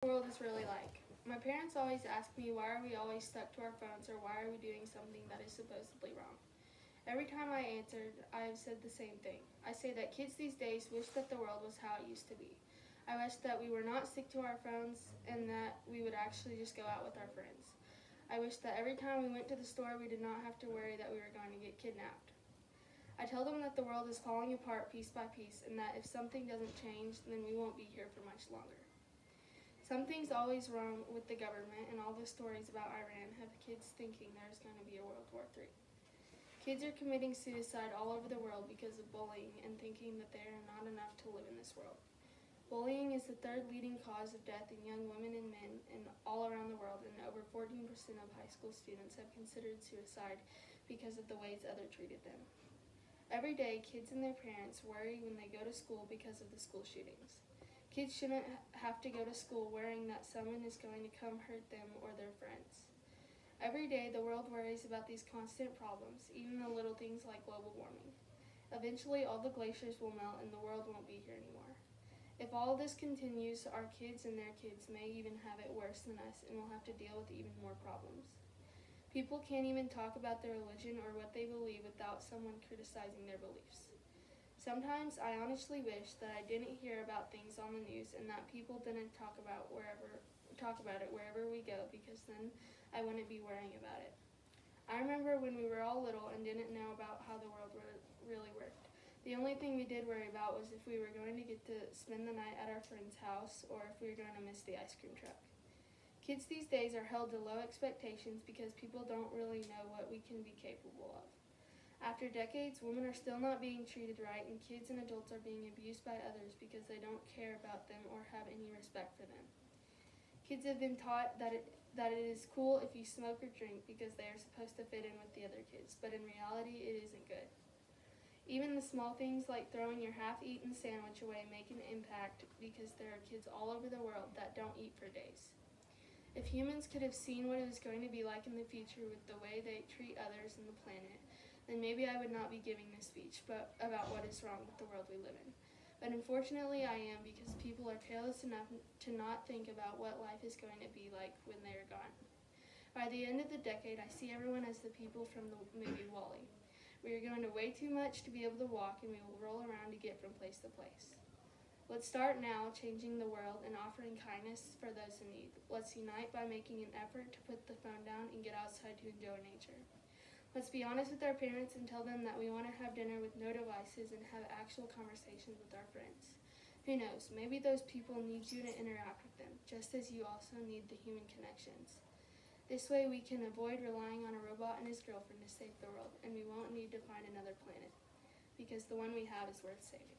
The world is really like. My parents always ask me why are we always stuck to our phones or why are we doing something that is supposedly wrong. Every time I answered, I have said the same thing. I say that kids these days wish that the world was how it used to be. I wish that we were not stick to our phones and that we would actually just go out with our friends. I wish that every time we went to the store we did not have to worry that we were going to get kidnapped. I tell them that the world is falling apart piece by piece and that if something doesn't change, then we won't be here for much longer. Something's always wrong with the government, and all the stories about Iran have kids thinking there's going to be a World War III. Kids are committing suicide all over the world because of bullying and thinking that they are not enough to live in this world. Bullying is the third leading cause of death in young women and men all around the world, and over 14% of high school students have considered suicide because of the ways others treated them. Every day, kids and their parents worry when they go to school because of the school shootings. Kids shouldn't have to go to school worrying that someone is going to come hurt them or their friends. Every day, the world worries about these constant problems, even the little things like global warming. Eventually, all the glaciers will melt and the world won't be here anymore. If all this continues, our kids and their kids may even have it worse than us and will have to deal with even more problems. People can't even talk about their religion or what they believe without someone criticizing their beliefs. Sometimes I honestly wish that I didn't hear about things on the news and that people didn't talk about it wherever we go, because then I wouldn't be worrying about it. I remember when we were all little and didn't know about how the world really worked. The only thing we did worry about was if we were going to get to spend the night at our friend's house or if we were going to miss the ice cream truck. Kids these days are held to low expectations because people don't really know what we can be capable of. After decades, women are still not being treated right, and kids and adults are being abused by others because they don't care about them or have any respect for them. Kids have been taught that it is cool if you smoke or drink because they are supposed to fit in with the other kids, but in reality, it isn't good. Even the small things like throwing your half-eaten sandwich away make an impact because there are kids all over the world that don't eat for days. If humans could have seen what it was going to be like in the future with the way they treat others and the planet, then maybe I would not be giving this speech about what is wrong with the world we live in. But unfortunately I am, because people are careless enough to not think about what life is going to be like when they are gone. By the end of the decade, I see everyone as the people from the movie WALL-E. We are going to way too much to be able to walk, and we will roll around to get from place to place. Let's start now changing the world and offering kindness for those in need. Let's unite by making an effort to put the phone down and get outside to enjoy nature. Let's be honest with our parents and tell them that we want to have dinner with no devices and have actual conversations with our friends. Who knows, maybe those people need you to interact with them, just as you also need the human connections. This way we can avoid relying on a robot and his girlfriend to save the world, and we won't need to find another planet, because the one we have is worth saving.